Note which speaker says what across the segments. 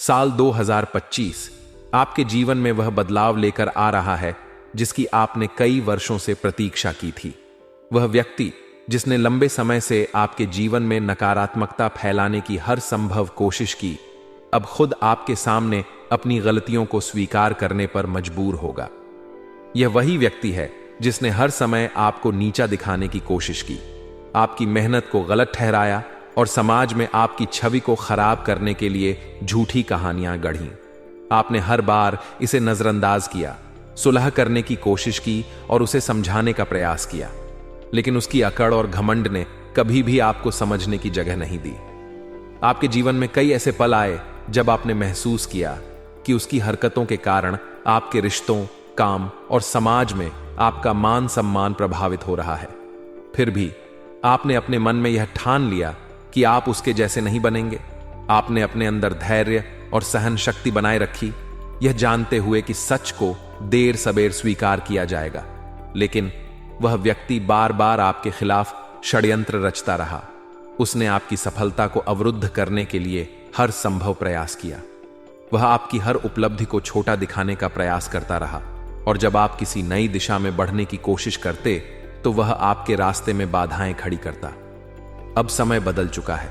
Speaker 1: साल 2025 आपके जीवन में वह बदलाव लेकर आ रहा है जिसकी आपने कई वर्षों से प्रतीक्षा की थी। वह व्यक्ति जिसने लंबे समय से आपके जीवन में नकारात्मकता फैलाने की हर संभव कोशिश की, अब खुद आपके सामने अपनी गलतियों को स्वीकार करने पर मजबूर होगा। यह वही व्यक्ति है जिसने हर समय आपको नीचा दिखाने की कोशिश की, आपकी मेहनत को गलत ठहराया और समाज में आपकी छवि को खराब करने के लिए झूठी कहानियां गढ़ीं। आपने हर बार इसे नजरअंदाज किया, सुलह करने की कोशिश की और उसे समझाने का प्रयास किया, लेकिन उसकी अकड़ और घमंड ने कभी भी आपको समझने की जगह नहीं दी। आपके जीवन में कई ऐसे पल आए जब आपने महसूस किया कि उसकी हरकतों के कारण आपके रिश्तों, काम और समाज में आपका मान सम्मान प्रभावित हो रहा है। फिर भी आपने अपने मन में यह ठान लिया कि आप उसके जैसे नहीं बनेंगे। आपने अपने अंदर धैर्य और सहन शक्ति बनाए रखी, यह जानते हुए कि सच को देर सबेर स्वीकार किया जाएगा। लेकिन वह व्यक्ति बार बार आपके खिलाफ षड्यंत्र रचता रहा। उसने आपकी सफलता को अवरुद्ध करने के लिए हर संभव प्रयास किया। वह आपकी हर उपलब्धि को छोटा दिखाने का प्रयास करता रहा और जब आप किसी नई दिशा में बढ़ने की कोशिश करते तो वह आपके रास्ते में बाधाएं खड़ी करता। अब समय बदल चुका है।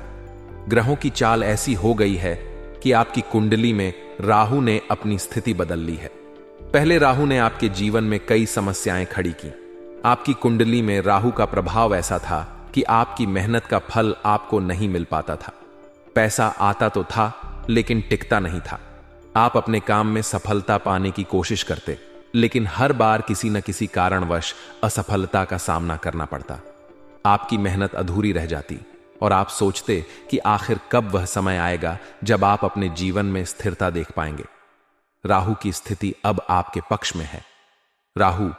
Speaker 1: ग्रहों की चाल ऐसी हो गई है कि आपकी कुंडली में राहु ने अपनी स्थिति बदल ली है। पहले राहु ने आपके जीवन में कई समस्याएं खड़ी की। आपकी कुंडली में राहु का प्रभाव ऐसा था कि आपकी मेहनत का फल आपको नहीं मिल पाता था। पैसा आता तो था लेकिन टिकता नहीं था। आप अपने काम में सफलता पाने की कोशिश करते, लेकिन हर बार किसी न किसी कारणवश असफलता का सामना करना पड़ता। आपकी मेहनत अधूरी रह जाती और आप सोचते कि आखिर कब वह समय आएगा जब आप अपने जीवन में स्थिरता देख पाएंगे। राहु की स्थिति अब आपके पक्ष में है। राहु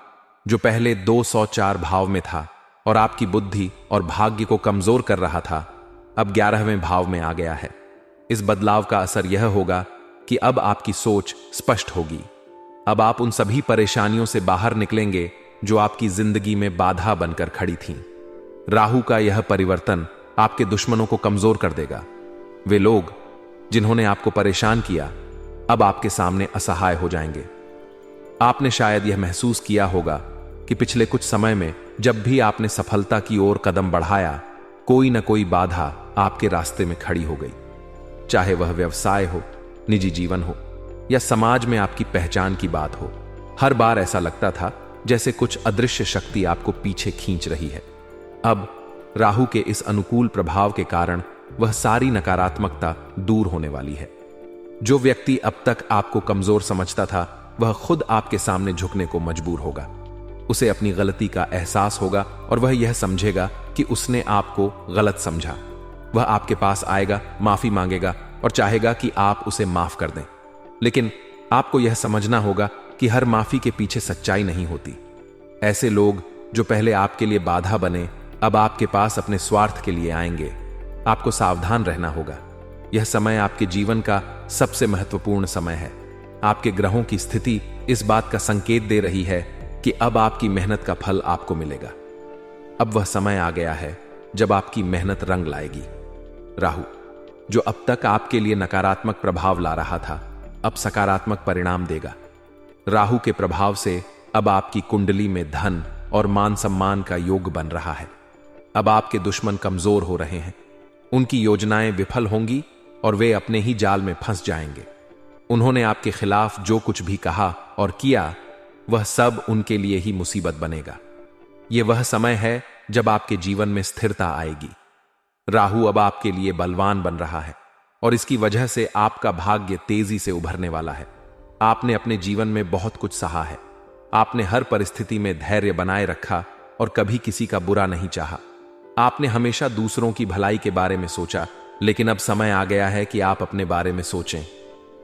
Speaker 1: जो पहले 204 भाव में था और आपकी बुद्धि और भाग्य को कमजोर कर रहा था, अब 11वें भाव में आ गया है। इस बदलाव का असर यह होगा कि अब आपकी सोच स्पष्ट होगी। अब आप उन सभी परेशानियों से बाहर निकलेंगे जो आपकी जिंदगी में बाधा बनकर खड़ी थीं। राहु का यह परिवर्तन आपके दुश्मनों को कमजोर कर देगा। वे लोग जिन्होंने आपको परेशान किया अब आपके सामने असहाय हो जाएंगे। आपने शायद यह महसूस किया होगा कि पिछले कुछ समय में जब भी आपने सफलता की ओर कदम बढ़ाया, कोई न कोई बाधा आपके रास्ते में खड़ी हो गई। चाहे वह व्यवसाय हो, निजी जीवन हो या समाज में आपकी पहचान की बात हो, हर बार ऐसा लगता था जैसे कुछ अदृश्य शक्ति आपको पीछे खींच रही है। अब राहु के इस अनुकूल प्रभाव के कारण वह सारी नकारात्मकता दूर होने वाली है। जो व्यक्ति अब तक आपको कमजोर समझता था, वह खुद आपके सामने झुकने को मजबूर होगा। उसे अपनी गलती का एहसास होगा और वह यह समझेगा कि उसने आपको गलत समझा। वह आपके पास आएगा, माफी मांगेगा और चाहेगा कि आप उसे माफ कर दें। लेकिन आपको यह समझना होगा कि हर माफी के पीछे सच्चाई नहीं होती। ऐसे लोग जो पहले आपके लिए बाधा बने, अब आपके पास अपने स्वार्थ के लिए आएंगे। आपको सावधान रहना होगा। यह समय आपके जीवन का सबसे महत्वपूर्ण समय है। आपके ग्रहों की स्थिति इस बात का संकेत दे रही है कि अब आपकी मेहनत का फल आपको मिलेगा। अब वह समय आ गया है जब आपकी मेहनत रंग लाएगी। राहु जो अब तक आपके लिए नकारात्मक प्रभाव ला रहा था, अब सकारात्मक परिणाम देगा। राहु के प्रभाव से अब आपकी कुंडली में धन और मान सम्मान का योग बन रहा है। अब आपके दुश्मन कमजोर हो रहे हैं। उनकी योजनाएं विफल होंगी और वे अपने ही जाल में फंस जाएंगे। उन्होंने आपके खिलाफ जो कुछ भी कहा और किया, वह सब उनके लिए ही मुसीबत बनेगा। यह वह समय है जब आपके जीवन में स्थिरता आएगी। राहु अब आपके लिए बलवान बन रहा है और इसकी वजह से आपका भाग्य तेजी से उभरने वाला है। आपने अपने जीवन में बहुत कुछ सहा है। आपने हर परिस्थिति में धैर्य बनाए रखा और कभी किसी का बुरा नहीं चाहा। आपने हमेशा दूसरों की भलाई के बारे में सोचा, लेकिन अब समय आ गया है कि आप अपने बारे में सोचें।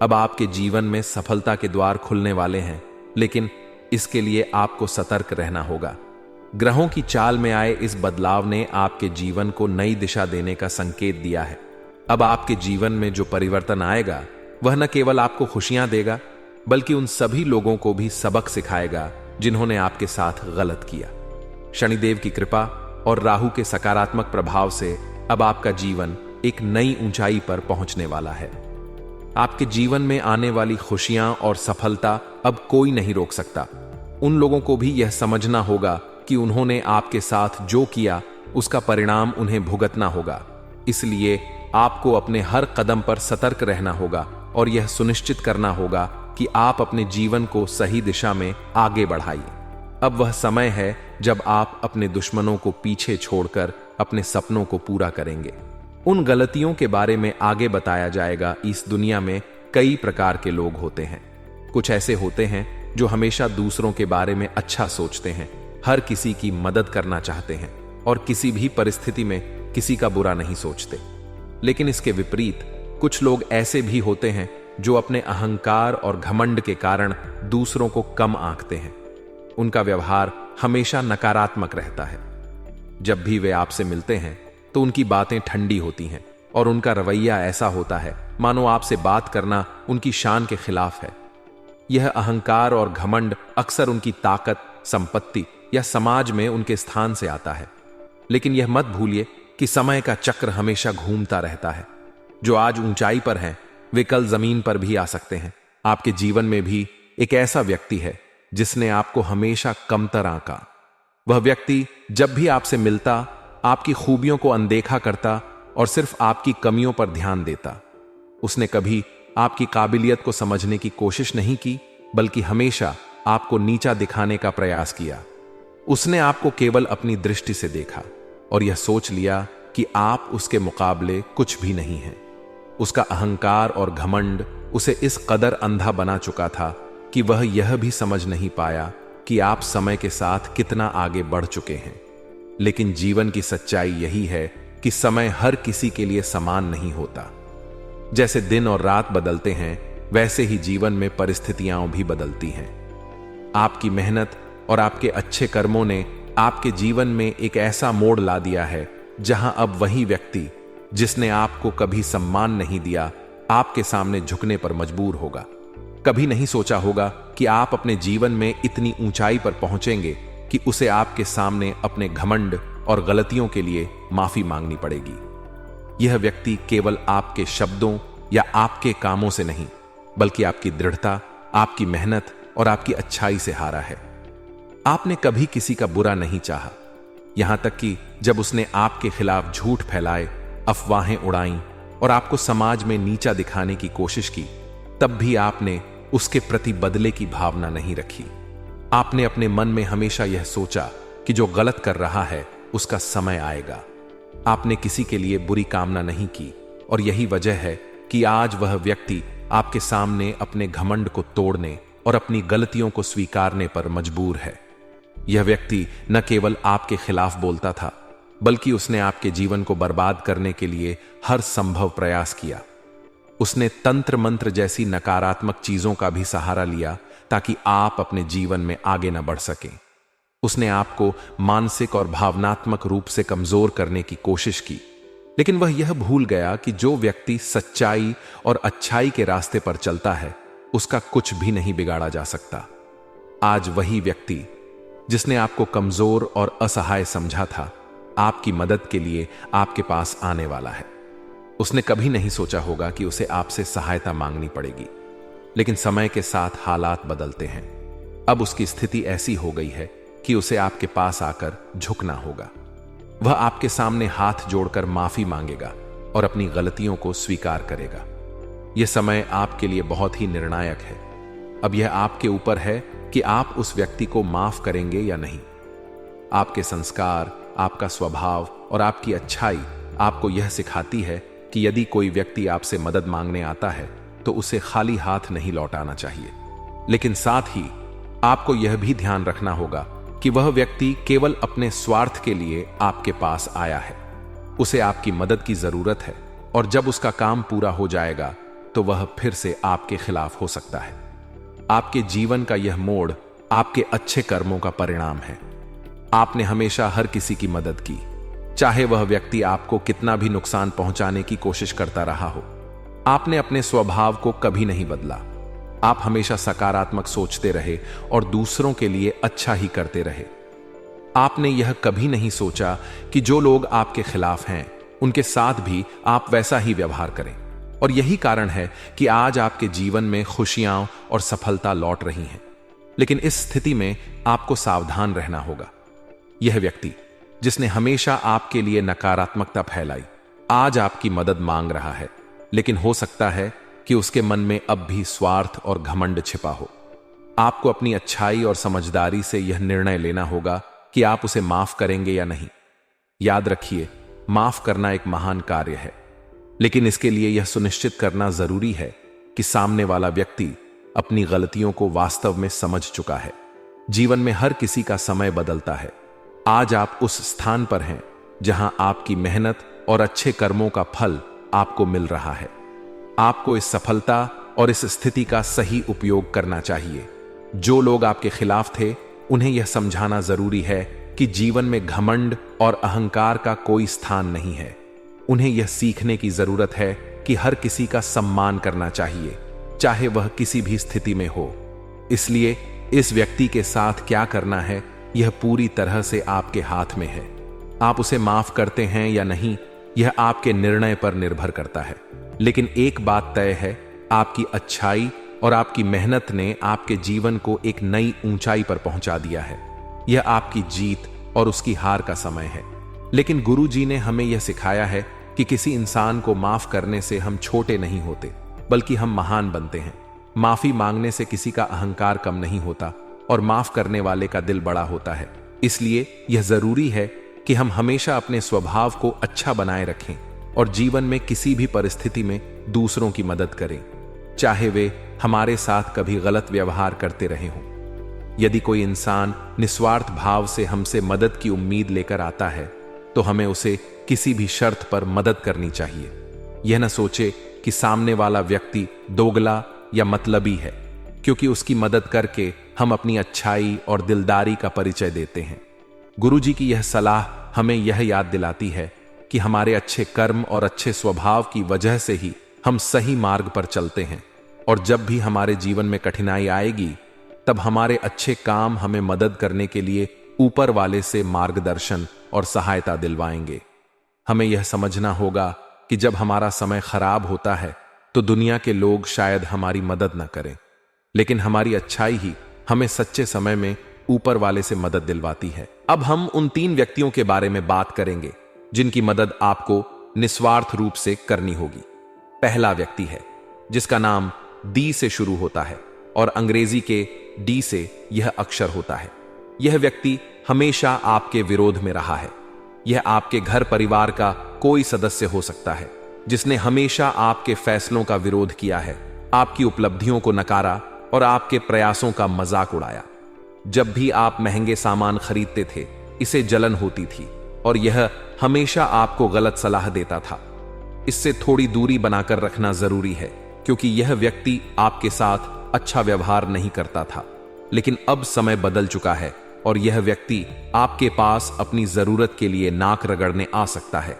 Speaker 1: अब आपके जीवन में सफलता के द्वार खुलने वाले हैं, लेकिन इसके लिए आपको सतर्क रहना होगा। ग्रहों की चाल में आए इस बदलाव ने आपके जीवन को नई दिशा देने का संकेत दिया है। अब आपके जीवन में जो परिवर्तन आएगा, वह न केवल आपको खुशियां देगा, बल्कि उन सभी लोगों को भी सबक सिखाएगा जिन्होंने आपके साथ गलत किया। शनिदेव की कृपा और राहु के सकारात्मक प्रभाव से अब आपका जीवन एक नई ऊंचाई पर पहुंचने वाला है। आपके जीवन में आने वाली खुशियां और सफलता अब कोई नहीं रोक सकता। उन लोगों को भी यह समझना होगा कि उन्होंने आपके साथ जो किया उसका परिणाम उन्हें भुगतना होगा। इसलिए आपको अपने हर कदम पर सतर्क रहना होगा और यह सुनिश्चित करना होगा कि आप अपने जीवन को सही दिशा में आगे बढ़ाइए। अब वह समय है जब आप अपने दुश्मनों को पीछे छोड़कर अपने सपनों को पूरा करेंगे। उन गलतियों के बारे में आगे बताया जाएगा। इस दुनिया में कई प्रकार के लोग होते हैं। कुछ ऐसे होते हैं जो हमेशा दूसरों के बारे में अच्छा सोचते हैं, हर किसी की मदद करना चाहते हैं और किसी भी परिस्थिति में किसी का बुरा नहीं सोचते। लेकिन इसके विपरीत कुछ लोग ऐसे भी होते हैं जो अपने अहंकार और घमंड के कारण दूसरों को कम आंकते हैं। उनका व्यवहार हमेशा नकारात्मक रहता है। जब भी वे आपसे मिलते हैं तो उनकी बातें ठंडी होती हैं और उनका रवैया ऐसा होता है मानो आपसे बात करना उनकी शान के खिलाफ है। यह अहंकार और घमंड अक्सर उनकी ताकत, संपत्ति या समाज में उनके स्थान से आता है। लेकिन यह मत भूलिए कि समय का चक्र हमेशा घूमता रहता है। जो आज ऊंचाई पर हैं, वे कल जमीन पर भी आ सकते हैं। आपके जीवन में भी एक ऐसा व्यक्ति है जिसने आपको हमेशा कमतर आंका। वह व्यक्ति जब भी आपसे मिलता, आपकी खूबियों को अनदेखा करता और सिर्फ आपकी कमियों पर ध्यान देता। उसने कभी आपकी काबिलियत को समझने की कोशिश नहीं की, बल्कि हमेशा आपको नीचा दिखाने का प्रयास किया। उसने आपको केवल अपनी दृष्टि से देखा और यह सोच लिया कि आप उसके मुकाबले कुछ भी नहीं हैं। उसका अहंकार और घमंड उसे इस कदर अंधा बना चुका था कि वह यह भी समझ नहीं पाया कि आप समय के साथ कितना आगे बढ़ चुके हैं। लेकिन जीवन की सच्चाई यही है कि समय हर किसी के लिए समान नहीं होता। जैसे दिन और रात बदलते हैं, वैसे ही जीवन में परिस्थितियां भी बदलती हैं। आपकी मेहनत और आपके अच्छे कर्मों ने आपके जीवन में एक ऐसा मोड़ ला दिया है जहां अब वही व्यक्ति जिसने आपको कभी सम्मान नहीं दिया, आपके सामने झुकने पर मजबूर होगा। कभी नहीं सोचा होगा कि आप अपने जीवन में इतनी ऊंचाई पर पहुंचेंगे कि उसे आपके सामने अपने घमंड और गलतियों के लिए माफी मांगनी पड़ेगी। यह व्यक्ति केवल आपके शब्दों या आपके कामों से नहीं, बल्कि आपकी दृढ़ता, आपकी मेहनत और आपकी अच्छाई से हारा है। आपने कभी किसी का बुरा नहीं चाहा, यहां तक कि जब उसने आपके खिलाफ झूठ फैलाए, अफवाहें उड़ाईं और आपको समाज में नीचा दिखाने की कोशिश की, तब भी आपने उसके प्रति बदले की भावना नहीं रखी। आपने अपने मन में हमेशा यह सोचा कि जो गलत कर रहा है उसका समय आएगा। आपने किसी के लिए बुरी कामना नहीं की और यही वजह है कि आज वह व्यक्ति आपके सामने अपने घमंड को तोड़ने और अपनी गलतियों को स्वीकारने पर मजबूर है। यह व्यक्ति न केवल आपके खिलाफ बोलता था, बल्कि उसने आपके जीवन को बर्बाद करने के लिए हर संभव प्रयास किया। उसने तंत्र मंत्र जैसी नकारात्मक चीजों का भी सहारा लिया ताकि आप अपने जीवन में आगे न बढ़ सकें। उसने आपको मानसिक और भावनात्मक रूप से कमजोर करने की कोशिश की, लेकिन वह यह भूल गया कि जो व्यक्ति सच्चाई और अच्छाई के रास्ते पर चलता है, उसका कुछ भी नहीं बिगाड़ा जा सकता। आज वही व्यक्ति जिसने आपको कमजोर और असहाय समझा था, आपकी मदद के लिए आपके पास आने वाला है। उसने कभी नहीं सोचा होगा कि उसे आपसे सहायता मांगनी पड़ेगी, लेकिन समय के साथ हालात बदलते हैं। अब उसकी स्थिति ऐसी हो गई है कि उसे आपके पास आकर झुकना होगा। वह आपके सामने हाथ जोड़कर माफी मांगेगा और अपनी गलतियों को स्वीकार करेगा। यह समय आपके लिए बहुत ही निर्णायक है। अब यह आपके ऊपर है कि आप उस व्यक्ति को माफ करेंगे या नहीं। आपके संस्कार, आपका स्वभाव और आपकी अच्छाई आपको यह सिखाती है कि यदि कोई व्यक्ति आपसे मदद मांगने आता है तो उसे खाली हाथ नहीं लौटाना चाहिए। लेकिन साथ ही आपको यह भी ध्यान रखना होगा कि वह व्यक्ति केवल अपने स्वार्थ के लिए आपके पास आया है। उसे आपकी मदद की जरूरत है और जब उसका काम पूरा हो जाएगा तो वह फिर से आपके खिलाफ हो सकता है। आपके जीवन का यह मोड़ आपके अच्छे कर्मों का परिणाम है। आपने हमेशा हर किसी की मदद की, चाहे वह व्यक्ति आपको कितना भी नुकसान पहुंचाने की कोशिश करता रहा हो। आपने अपने स्वभाव को कभी नहीं बदला। आप हमेशा सकारात्मक सोचते रहे और दूसरों के लिए अच्छा ही करते रहे। आपने यह कभी नहीं सोचा कि जो लोग आपके खिलाफ हैं, उनके साथ भी आप वैसा ही व्यवहार करें। और यही कारण है कि आज आपके जीवन में खुशियां और सफलता लौट रही हैं। लेकिन इस स्थिति में आपको सावधान रहना होगा। यह व्यक्ति जिसने हमेशा आपके लिए नकारात्मकता फैलाई, आज आपकी मदद मांग रहा है, लेकिन हो सकता है कि उसके मन में अब भी स्वार्थ और घमंड छिपा हो। आपको अपनी अच्छाई और समझदारी से यह निर्णय लेना होगा कि आप उसे माफ करेंगे या नहीं। याद रखिए, माफ करना एक महान कार्य है, लेकिन इसके लिए यह सुनिश्चित करना जरूरी है कि सामने वाला व्यक्ति अपनी गलतियों को वास्तव में समझ चुका है। जीवन में हर किसी का समय बदलता है। आज आप उस स्थान पर हैं जहां आपकी मेहनत और अच्छे कर्मों का फल आपको मिल रहा है। आपको इस सफलता और इस स्थिति का सही उपयोग करना चाहिए। जो लोग आपके खिलाफ थे, उन्हें यह समझाना जरूरी है कि जीवन में घमंड और अहंकार का कोई स्थान नहीं है। उन्हें यह सीखने की जरूरत है कि हर किसी का सम्मान करना चाहिए, चाहे वह किसी भी स्थिति में हो। इसलिए इस व्यक्ति के साथ क्या करना है, यह पूरी तरह से आपके हाथ में है। आप उसे माफ करते हैं या नहीं, यह आपके निर्णय पर निर्भर करता है। लेकिन एक बात तय है, आपकी अच्छाई और आपकी मेहनत ने आपके जीवन को एक नई ऊंचाई पर पहुंचा दिया है। यह आपकी जीत और उसकी हार का समय है। लेकिन गुरु जी ने हमें यह सिखाया है कि किसी इंसान को माफ करने से हम छोटे नहीं होते, बल्कि हम महान बनते हैं। माफी मांगने से किसी का अहंकार कम नहीं होता और माफ करने वाले का दिल बड़ा होता है। इसलिए यह जरूरी है कि हम हमेशा अपने स्वभाव को अच्छा बनाए रखें और जीवन में किसी भी परिस्थिति में दूसरों की मदद करें, चाहे वे हमारे साथ कभी गलत व्यवहार करते रहे हों। यदि कोई इंसान निस्वार्थ भाव से हमसे मदद की उम्मीद लेकर आता है, तो हमें उसे किसी भी शर्त पर मदद करनी चाहिए। यह न सोचे कि सामने वाला व्यक्ति दोगला या मतलबी है, क्योंकि उसकी मदद करके हम अपनी अच्छाई और दिलदारी का परिचय देते हैं। गुरुजी की यह सलाह हमें यह याद दिलाती है कि हमारे अच्छे कर्म और अच्छे स्वभाव की वजह से ही हम सही मार्ग पर चलते हैं, और जब भी हमारे जीवन में कठिनाई आएगी, तब हमारे अच्छे काम हमें मदद करने के लिए ऊपर वाले से मार्गदर्शन और सहायता दिलवाएंगे। हमें यह समझना होगा कि जब हमारा समय खराब होता है, तो दुनिया के लोग शायद हमारी मदद न करें, लेकिन हमारी अच्छाई ही हमें सच्चे समय में ऊपर वाले से मदद दिलवाती है। अब हम उन 3 व्यक्तियों के बारे में बात करेंगे जिनकी मदद आपको निस्वार्थ रूप से करनी होगी। पहला व्यक्ति है जिसका नाम डी से शुरू होता है और अंग्रेजी के डी से यह अक्षर होता है। यह व्यक्ति हमेशा आपके विरोध में रहा है। यह आपके घर परिवार का कोई सदस्य हो सकता है जिसने हमेशा आपके फैसलों का विरोध किया है, आपकी उपलब्धियों को नकारा और आपके प्रयासों का मजाक उड़ाया। जब भी आप महंगे सामान खरीदते थे, इसे जलन होती थी और यह हमेशा आपको गलत सलाह देता था। इससे थोड़ी दूरी बनाकर रखना जरूरी है, क्योंकि यह व्यक्ति आपके साथ अच्छा व्यवहार नहीं करता था। लेकिन अब समय बदल चुका है और यह व्यक्ति आपके पास अपनी जरूरत के लिए नाक रगड़ने आ सकता है।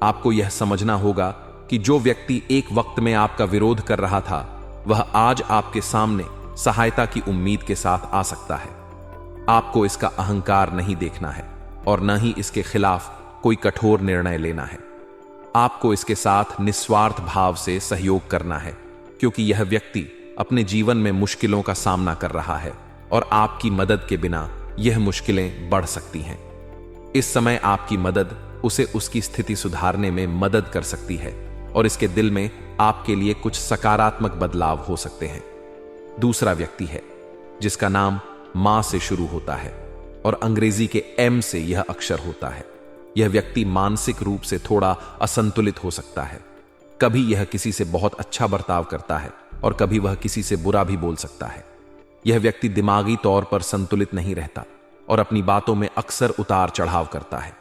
Speaker 1: आपको यह समझना होगा कि जो व्यक्ति एक वक्त में आपका विरोध कर रहा था, वह आज आपके सामने सहायता की उम्मीद के साथ आ सकता है। आपको इसका अहंकार नहीं देखना है और न ही इसके खिलाफ कोई कठोर निर्णय लेना है। आपको इसके साथ निस्वार्थ भाव से सहयोग करना है, क्योंकि यह व्यक्ति अपने जीवन में मुश्किलों का सामना कर रहा है और आपकी मदद के बिना यह मुश्किलें बढ़ सकती हैं। इस समय आपकी मदद उसे उसकी स्थिति सुधारने में मदद कर सकती है और इसके दिल में आपके लिए कुछ सकारात्मक बदलाव हो सकते हैं। दूसरा व्यक्ति है जिसका नाम मां से शुरू होता है और अंग्रेजी के एम से यह अक्षर होता है। यह व्यक्ति मानसिक रूप से थोड़ा असंतुलित हो सकता है। कभी यह किसी से बहुत अच्छा बर्ताव करता है और कभी वह किसी से बुरा भी बोल सकता है। यह व्यक्ति दिमागी तौर पर संतुलित नहीं रहता और अपनी बातों में अक्सर उतार चढ़ाव करता है।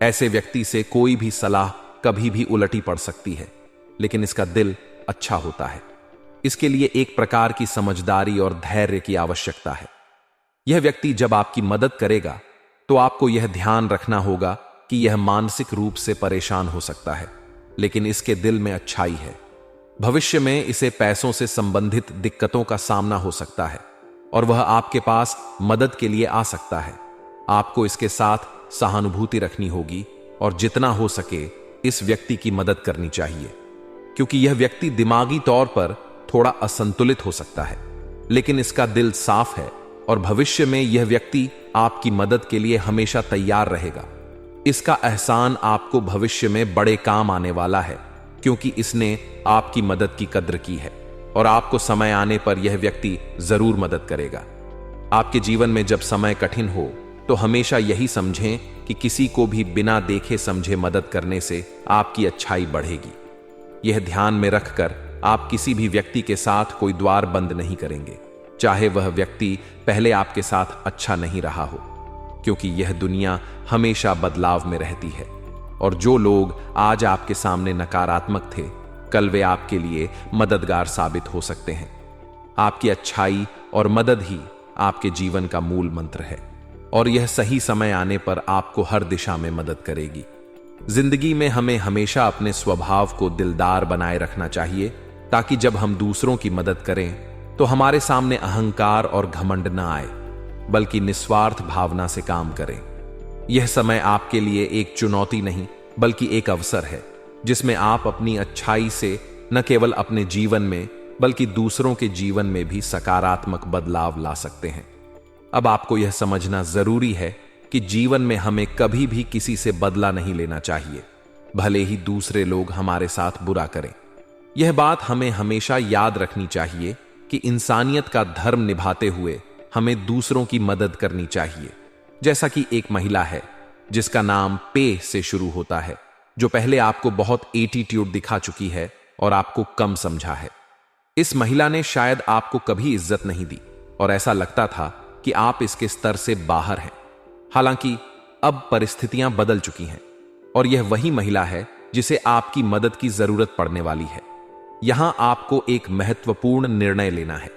Speaker 1: ऐसे व्यक्ति से कोई भी सलाह कभी भी उलटी पड़ सकती है, लेकिन इसका दिल अच्छा होता है। इसके लिए एक प्रकार की समझदारी और धैर्य की आवश्यकता है। यह व्यक्ति जब आपकी मदद करेगा, तो आपको यह ध्यान रखना होगा कि यह मानसिक रूप से परेशान हो सकता है, लेकिन इसके दिल में अच्छाई है। भविष्य में इसे पैसों से संबंधित दिक्कतों का सामना हो सकता है और वह आपके पास मदद के लिए आ सकता है। आपको इसके साथ सहानुभूति रखनी होगी और जितना हो सके इस व्यक्ति की मदद करनी चाहिए। क्योंकि यह व्यक्ति दिमागी तौर पर थोड़ा असंतुलित हो सकता है, लेकिन इसका दिल साफ है और भविष्य में यह व्यक्ति आपकी मदद के लिए हमेशा तैयार रहेगा। इसका एहसान आपको भविष्य में बड़े काम आने वाला है, क्योंकि इसने आपकी मदद की कद्र की है और आपको समय आने पर यह व्यक्ति जरूर मदद करेगा। आपके जीवन में जब समय कठिन हो तो हमेशा यही समझें कि किसी को भी बिना देखे समझे मदद करने से आपकी अच्छाई बढ़ेगी। यह ध्यान में रखकर आप किसी भी व्यक्ति के साथ कोई द्वार बंद नहीं करेंगे, चाहे वह व्यक्ति पहले आपके साथ अच्छा नहीं रहा हो, क्योंकि यह दुनिया हमेशा बदलाव में रहती है और जो लोग आज आपके सामने नकारात्मक थे, कल वे आपके लिए मददगार साबित हो सकते हैं। आपकी अच्छाई और मदद ही आपके जीवन का मूल मंत्र है और यह सही समय आने पर आपको हर दिशा में मदद करेगी। जिंदगी में हमें हमेशा अपने स्वभाव को दिलदार बनाए रखना चाहिए, ताकि जब हम दूसरों की मदद करें तो हमारे सामने अहंकार और घमंड न आए, बल्कि निस्वार्थ भावना से काम करें। यह समय आपके लिए एक चुनौती नहीं, बल्कि एक अवसर है, जिसमें आप अपनी अच्छाई से न केवल अपने जीवन में बल्कि दूसरों के जीवन में भी सकारात्मक बदलाव ला सकते हैं। अब आपको यह समझना जरूरी है कि जीवन में हमें कभी भी किसी से बदला नहीं लेना चाहिए, भले ही दूसरे लोग हमारे साथ बुरा करें। यह बात हमें हमेशा याद रखनी चाहिए कि इंसानियत का धर्म निभाते हुए हमें दूसरों की मदद करनी चाहिए। जैसा कि एक महिला है जिसका नाम पे से शुरू होता है, जो पहले आपको बहुत एटीट्यूड दिखा चुकी है और आपको कम समझा है। इस महिला ने शायद आपको कभी इज्जत नहीं दी और ऐसा लगता था कि आप इसके स्तर से बाहर हैं। हालांकि अब परिस्थितियां बदल चुकी हैं और यह वही महिला है जिसे आपकी मदद की जरूरत पड़ने वाली है। यहां आपको एक महत्वपूर्ण निर्णय लेना है।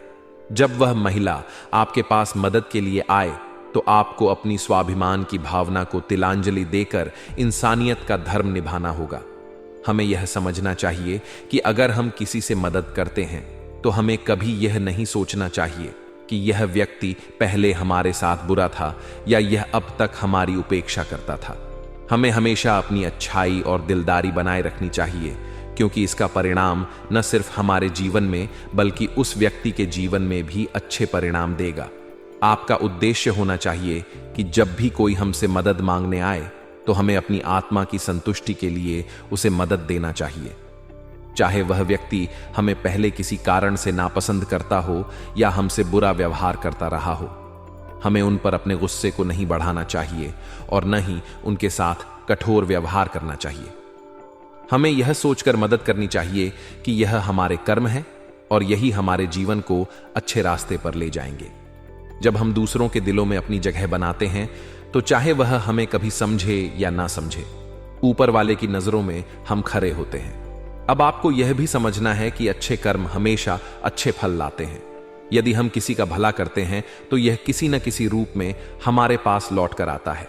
Speaker 1: जब वह महिला आपके पास मदद के लिए आए तो आपको अपनी स्वाभिमान की भावना को तिलांजलि देकर इंसानियत का धर्म निभाना होगा। हमें यह समझना चाहिए कि अगर हम किसी से मदद करते हैं तो हमें कभी यह नहीं सोचना चाहिए कि यह व्यक्ति पहले हमारे साथ बुरा था या यह अब तक हमारी उपेक्षा करता था। हमें हमेशा अपनी अच्छाई और दिलदारी बनाए रखनी चाहिए, क्योंकि इसका परिणाम न सिर्फ हमारे जीवन में बल्कि उस व्यक्ति के जीवन में भी अच्छे परिणाम देगा। आपका उद्देश्य होना चाहिए कि जब भी कोई हमसे मदद मांगने आए तो हमें अपनी आत्मा की संतुष्टि के लिए उसे मदद देना चाहिए। चाहे वह व्यक्ति हमें पहले किसी कारण से नापसंद करता हो या हमसे बुरा व्यवहार करता रहा हो, हमें उन पर अपने गुस्से को नहीं बढ़ाना चाहिए और न ही उनके साथ कठोर व्यवहार करना चाहिए। हमें यह सोचकर मदद करनी चाहिए कि यह हमारे कर्म है और यही हमारे जीवन को अच्छे रास्ते पर ले जाएंगे। जब हम दूसरों के दिलों में अपनी जगह बनाते हैं तो चाहे वह हमें कभी समझे या ना समझे, ऊपर वाले की नजरों में हम खरे होते हैं। अब आपको यह भी समझना है कि अच्छे कर्म हमेशा अच्छे फल लाते हैं। यदि हम किसी का भला करते हैं तो यह किसी न किसी रूप में हमारे पास लौट कर आता है।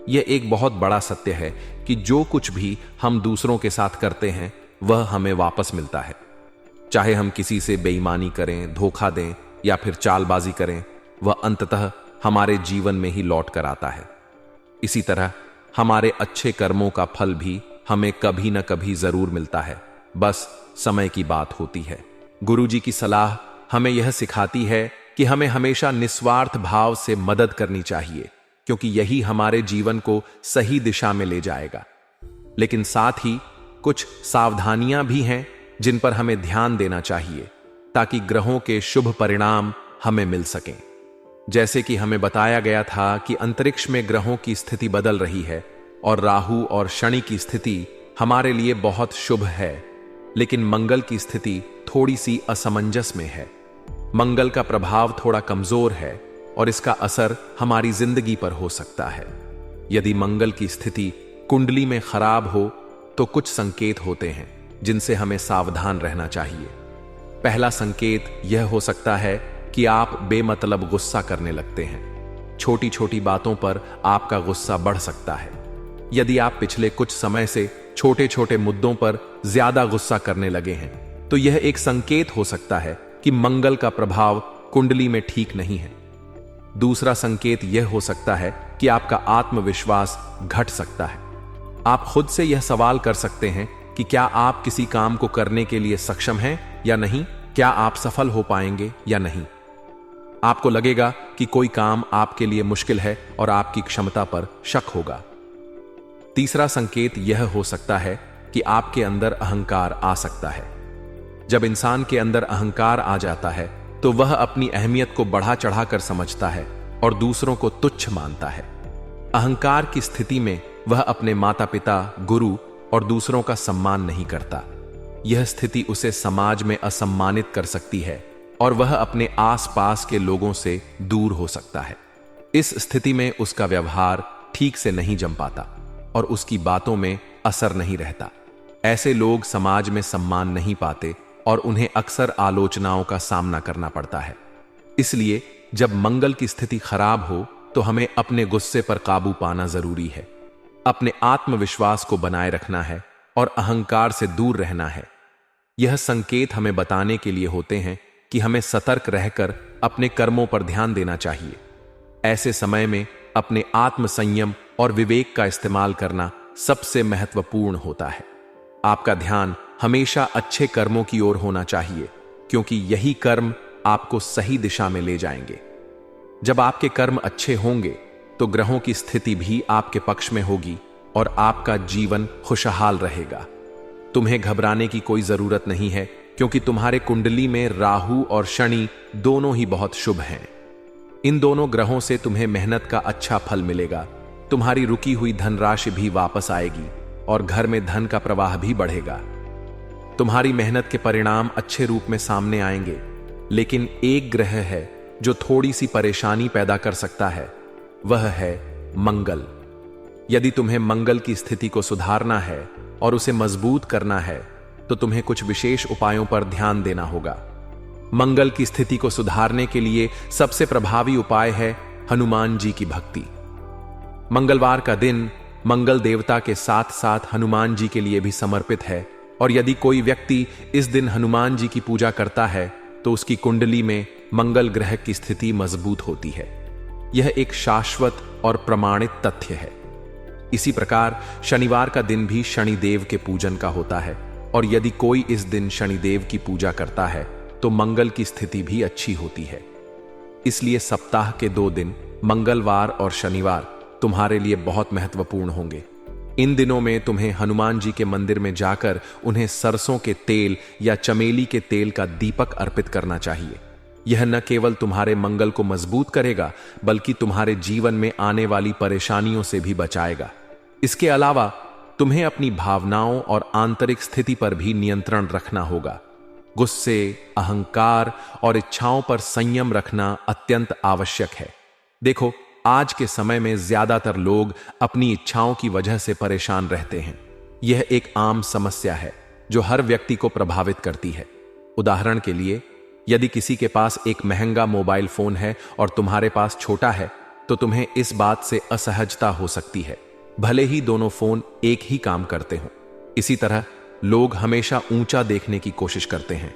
Speaker 1: यह एक बहुत बड़ा सत्य है कि जो कुछ भी हम दूसरों के साथ करते हैं वह हमें वापस मिलता है। चाहे हम किसी से बेईमानी करें, धोखा दें या फिर चालबाजी करें, वह अंततः हमारे जीवन में ही लौट कर आता है। इसी तरह हमारे अच्छे कर्मों का फल भी हमें कभी न कभी जरूर मिलता है, बस समय की बात होती है। गुरुजी की सलाह हमें यह सिखाती है कि हमें हमेशा निस्वार्थ भाव से मदद करनी चाहिए, क्योंकि यही हमारे जीवन को सही दिशा में ले जाएगा। लेकिन साथ ही कुछ सावधानियां भी हैं जिन पर हमें ध्यान देना चाहिए, ताकि ग्रहों के शुभ परिणाम हमें मिल सकें। जैसे कि हमें बताया गया था कि अंतरिक्ष में ग्रहों की स्थिति बदल रही है और राहु और शनि की स्थिति हमारे लिए बहुत शुभ है, लेकिन मंगल की स्थिति थोड़ी सी असमंजस में है। मंगल का प्रभाव थोड़ा कमजोर है और इसका असर हमारी जिंदगी पर हो सकता है। यदि मंगल की स्थिति कुंडली में खराब हो तो कुछ संकेत होते हैं जिनसे हमें सावधान रहना चाहिए। पहला संकेत यह हो सकता है कि आप बेमतलब गुस्सा करने लगते हैं। छोटी छोटी बातों पर आपका गुस्सा बढ़ सकता है। यदि आप पिछले कुछ समय से छोटे छोटे मुद्दों पर ज्यादा गुस्सा करने लगे हैं तो यह एक संकेत हो सकता है कि मंगल का प्रभाव कुंडली में ठीक नहीं है। दूसरा संकेत यह हो सकता है कि आपका आत्मविश्वास घट सकता है। आप खुद से यह सवाल कर सकते हैं कि क्या आप किसी काम को करने के लिए सक्षम हैं या नहीं, क्या आप सफल हो पाएंगे या नहीं। आपको लगेगा कि कोई काम आपके लिए मुश्किल है और आपकी क्षमता पर शक होगा। तीसरा संकेत यह हो सकता है कि आपके अंदर अहंकार आ सकता है। जब इंसान के अंदर अहंकार आ जाता है तो वह अपनी अहमियत को बढ़ा चढ़ाकर समझता है और दूसरों को तुच्छ मानता है। अहंकार की स्थिति में वह अपने माता पिता, गुरु और दूसरों का सम्मान नहीं करता। यह स्थिति उसे समाज में असम्मानित कर सकती है और वह अपने आसपास के लोगों से दूर हो सकता है। इस स्थिति में उसका व्यवहार ठीक से नहीं जम पाता और उसकी बातों में असर नहीं रहता। ऐसे लोग समाज में सम्मान नहीं पाते और उन्हें अक्सर आलोचनाओं का सामना करना पड़ता है। इसलिए जब मंगल की स्थिति खराब हो तो हमें अपने गुस्से पर काबू पाना जरूरी है, अपने आत्मविश्वास को बनाए रखना है और अहंकार से दूर रहना है। यह संकेत हमें बताने के लिए होते हैं कि हमें सतर्क रहकर अपने कर्मों पर ध्यान देना चाहिए। ऐसे समय में अपने आत्म संयम और विवेक का इस्तेमाल करना सबसे महत्वपूर्ण होता है। आपका ध्यान हमेशा अच्छे कर्मों की ओर होना चाहिए, क्योंकि यही कर्म आपको सही दिशा में ले जाएंगे। जब आपके कर्म अच्छे होंगे तो ग्रहों की स्थिति भी आपके पक्ष में होगी और आपका जीवन खुशहाल रहेगा। तुम्हें घबराने की कोई जरूरत नहीं है, क्योंकि तुम्हारे कुंडली में राहु और शनि दोनों ही बहुत शुभ हैं। इन दोनों ग्रहों से तुम्हें मेहनत का अच्छा फल मिलेगा। तुम्हारी रुकी हुई धनराशि भी वापस आएगी और घर में धन का प्रवाह भी बढ़ेगा। तुम्हारी मेहनत के परिणाम अच्छे रूप में सामने आएंगे, लेकिन एक ग्रह है जो थोड़ी सी परेशानी पैदा कर सकता है, वह है मंगल। यदि तुम्हें मंगल की स्थिति को सुधारना है और उसे मजबूत करना है तो तुम्हें कुछ विशेष उपायों पर ध्यान देना होगा। मंगल की स्थिति को सुधारने के लिए सबसे प्रभावी उपाय है हनुमान जी की भक्ति। मंगलवार का दिन मंगल देवता के साथ साथ हनुमान जी के लिए भी समर्पित है और यदि कोई व्यक्ति इस दिन हनुमान जी की पूजा करता है तो उसकी कुंडली में मंगल ग्रह की स्थिति मजबूत होती है। यह एक शाश्वत और प्रमाणित तथ्य है। इसी प्रकार शनिवार का दिन भी शनिदेव के पूजन का होता है और यदि कोई इस दिन शनिदेव की पूजा करता है तो मंगल की स्थिति भी अच्छी होती है। इसलिए सप्ताह के 2 दिन मंगलवार और शनिवार तुम्हारे लिए बहुत महत्वपूर्ण होंगे। इन दिनों में तुम्हें हनुमान जी के मंदिर में जाकर उन्हें सरसों के तेल या चमेली के तेल का दीपक अर्पित करना चाहिए। यह न केवल तुम्हारे मंगल को मजबूत करेगा, बल्कि तुम्हारे जीवन में आने वाली परेशानियों से भी बचाएगा। इसके अलावा तुम्हें अपनी भावनाओं और आंतरिक स्थिति पर भी नियंत्रण रखना होगा। गुस्से, अहंकार और इच्छाओं पर संयम रखना अत्यंत आवश्यक है। देखो, आज के समय में ज्यादातर लोग अपनी इच्छाओं की वजह से परेशान रहते हैं। यह एक आम समस्या है जो हर व्यक्ति को प्रभावित करती है। उदाहरण के लिए, यदि किसी के पास एक महंगा मोबाइल फोन है और तुम्हारे पास छोटा है, तो तुम्हें इस बात से असहजता हो सकती है, भले ही दोनों फोन एक ही काम करते हों। इसी तरह लोग हमेशा ऊंचा देखने की कोशिश करते हैं।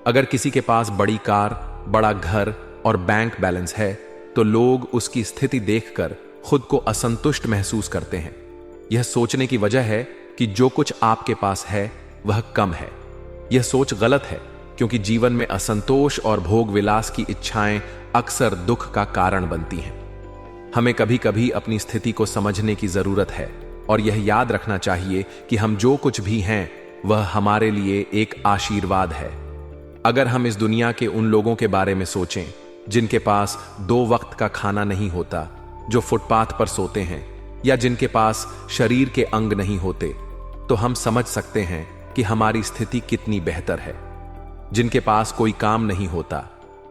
Speaker 1: अगर किसी के पास बड़ी कार, बड़ा घर और बैंक बैलेंस है तो लोग उसकी स्थिति देखकर खुद को असंतुष्ट महसूस करते हैं। यह सोचने की वजह है कि जो कुछ आपके पास है वह कम है। यह सोच गलत है, क्योंकि जीवन में असंतोष और भोग विलास की इच्छाएं अक्सर दुख का कारण बनती हैं। हमें कभी कभी अपनी स्थिति को समझने की जरूरत है और यह याद रखना चाहिए कि हम जो कुछ भी हैं वह हमारे लिए एक आशीर्वाद है। अगर हम इस दुनिया के उन लोगों के बारे में सोचें जिनके पास 2 वक्त का खाना नहीं होता, जो फुटपाथ पर सोते हैं या जिनके पास शरीर के अंग नहीं होते, तो हम समझ सकते हैं कि हमारी स्थिति कितनी बेहतर है। जिनके पास कोई काम नहीं होता,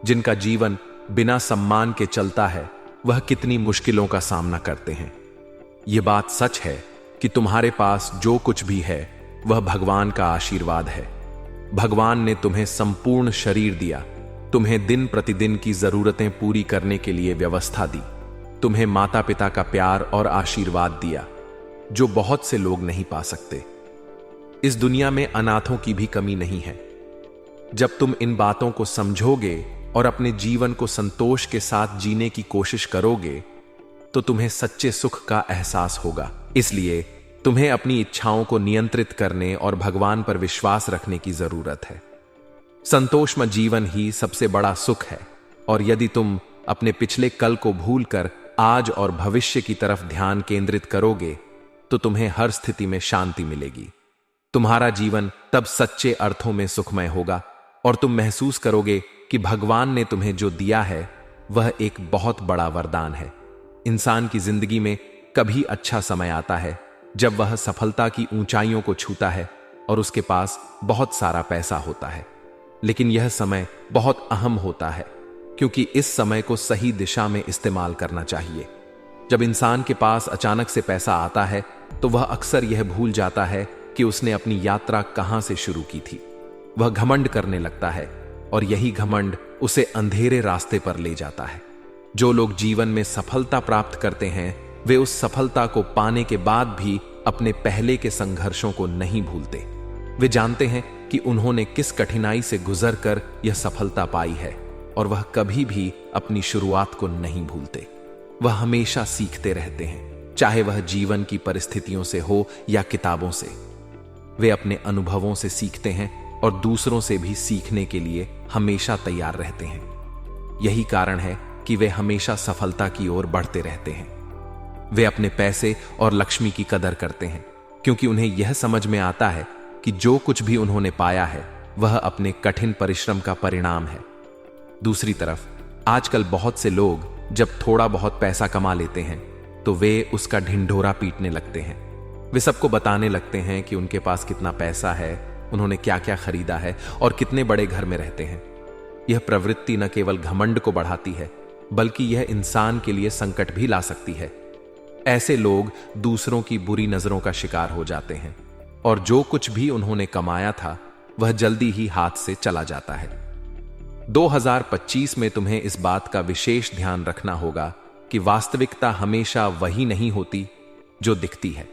Speaker 1: जिनका जीवन बिना सम्मान के चलता है, वह कितनी मुश्किलों का सामना करते हैं। यह बात सच है कि तुम्हारे पास जो कुछ भी है वह भगवान का आशीर्वाद है। भगवान ने तुम्हें संपूर्ण शरीर दिया, तुम्हें दिन प्रतिदिन की जरूरतें पूरी करने के लिए व्यवस्था दी, तुम्हें माता पिता का प्यार और आशीर्वाद दिया, जो बहुत से लोग नहीं पा सकते। इस दुनिया में अनाथों की भी कमी नहीं है। जब तुम इन बातों को समझोगे और अपने जीवन को संतोष के साथ जीने की कोशिश करोगे तो तुम्हें सच्चे सुख का एहसास होगा। इसलिए तुम्हें अपनी इच्छाओं को नियंत्रित करने और भगवान पर विश्वास रखने की जरूरत है। संतोषमय जीवन ही सबसे बड़ा सुख है, और यदि तुम अपने पिछले कल को भूलकर आज और भविष्य की तरफ ध्यान केंद्रित करोगे तो तुम्हें हर स्थिति में शांति मिलेगी। तुम्हारा जीवन तब सच्चे अर्थों में सुखमय होगा और तुम महसूस करोगे कि भगवान ने तुम्हें जो दिया है वह एक बहुत बड़ा वरदान है। इंसान की जिंदगी में कभी अच्छा समय आता है जब वह सफलता की ऊंचाइयों को छूता है और उसके पास बहुत सारा पैसा होता है, लेकिन यह समय बहुत अहम होता है क्योंकि इस समय को सही दिशा में इस्तेमाल करना चाहिए। जब इंसान के पास अचानक से पैसा आता है तो वह अक्सर यह भूल जाता है कि उसने अपनी यात्रा कहां से शुरू की थी। वह घमंड करने लगता है और यही घमंड उसे अंधेरे रास्ते पर ले जाता है। जो लोग जीवन में सफलता प्राप्त करते हैं वे उस सफलता को पाने के बाद भी अपने पहले के संघर्षों को नहीं भूलते। वे जानते हैं कि उन्होंने किस कठिनाई से गुजरकर यह सफलता पाई है और वह कभी भी अपनी शुरुआत को नहीं भूलते। वह हमेशा सीखते रहते हैं, चाहे वह जीवन की परिस्थितियों से हो या किताबों से। वे अपने अनुभवों से सीखते हैं और दूसरों से भी सीखने के लिए हमेशा तैयार रहते हैं। यही कारण है कि वे हमेशा सफलता की ओर बढ़ते रहते हैं। वे अपने पैसे और लक्ष्मी की कदर करते हैं क्योंकि उन्हें यह समझ में आता है कि जो कुछ भी उन्होंने पाया है वह अपने कठिन परिश्रम का परिणाम है। दूसरी तरफ आजकल बहुत से लोग जब थोड़ा बहुत पैसा कमा लेते हैं तो वे उसका ढिंढोरा पीटने लगते हैं। वे सबको बताने लगते हैं कि उनके पास कितना पैसा है, उन्होंने क्या क्या खरीदा है और कितने बड़े घर में रहते हैं। यह प्रवृत्ति न केवल घमंड को बढ़ाती है बल्कि यह इंसान के लिए संकट भी ला सकती है। ऐसे लोग दूसरों की बुरी नजरों का शिकार हो जाते हैं और जो कुछ भी उन्होंने कमाया था वह जल्दी ही हाथ से चला जाता है। 2025 में तुम्हें इस बात का विशेष ध्यान रखना होगा कि वास्तविकता हमेशा वही नहीं होती जो दिखती है।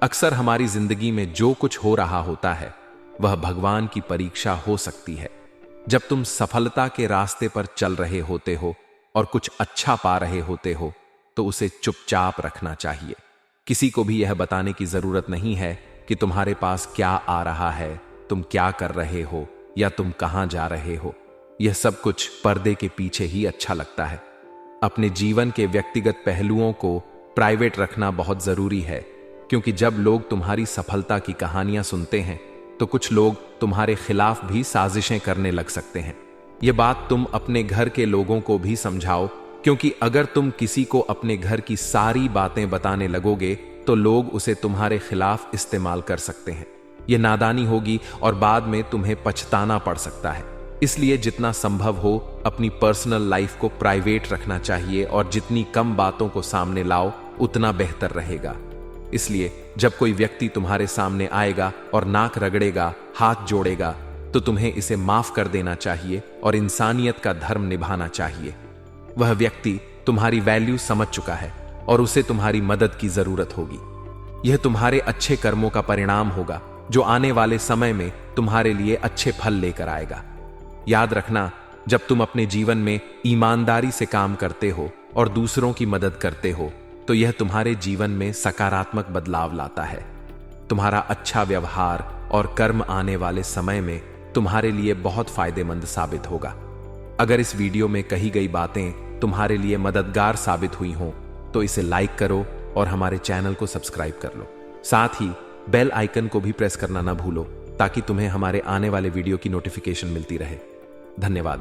Speaker 1: अक्सर हमारी जिंदगी में जो कुछ हो रहा होता है वह भगवान की परीक्षा हो सकती है। जब तुम सफलता के रास्ते पर चल रहे होते हो और कुछ अच्छा पा रहे होते हो तो उसे चुपचाप रखना चाहिए। किसी को भी यह बताने की जरूरत नहीं है कि तुम्हारे पास क्या आ रहा है, तुम क्या कर रहे हो या तुम कहां जा रहे हो। यह सब कुछ पर्दे के पीछे ही अच्छा लगता है। अपने जीवन के व्यक्तिगत पहलुओं को प्राइवेट रखना बहुत जरूरी है क्योंकि जब लोग तुम्हारी सफलता की कहानियां सुनते हैं तो कुछ लोग तुम्हारे खिलाफ भी साजिशें करने लग सकते हैं। यह बात तुम अपने घर के लोगों को भी समझाओ क्योंकि अगर तुम किसी को अपने घर की सारी बातें बताने लगोगे तो लोग उसे तुम्हारे खिलाफ इस्तेमाल कर सकते हैं। यह नादानी होगी और बाद में तुम्हें पछताना पड़ सकता है। इसलिए जितना संभव हो अपनी पर्सनल लाइफ को प्राइवेट रखना चाहिए और जितनी कम बातों को सामने लाओ उतना बेहतर रहेगा। इसलिए जब कोई व्यक्ति तुम्हारे सामने आएगा और नाक रगड़ेगा, हाथ जोड़ेगा तो तुम्हें इसे माफ कर देना चाहिए और इंसानियत का धर्म निभाना चाहिए। वह व्यक्ति तुम्हारी वैल्यू समझ चुका है और उसे तुम्हारी मदद की जरूरत होगी। यह तुम्हारे अच्छे कर्मों का परिणाम होगा जो आने वाले समय में तुम्हारे लिए अच्छे फल लेकर आएगा। याद रखना, जब तुम अपने जीवन में ईमानदारी से काम करते हो और दूसरों की मदद करते हो तो यह तुम्हारे जीवन में सकारात्मक बदलाव लाता है। तुम्हारा अच्छा व्यवहार और कर्म आने वाले समय में तुम्हारे लिए बहुत फायदेमंद साबित होगा। अगर इस वीडियो में कही गई बातें तुम्हारे लिए मददगार साबित हुई हों तो इसे लाइक करो और हमारे चैनल को सब्सक्राइब कर लो। साथ ही बेल आइकन को भी प्रेस करना ना भूलो ताकि तुम्हें हमारे आने वाले वीडियो की नोटिफिकेशन मिलती रहे। धन्यवाद।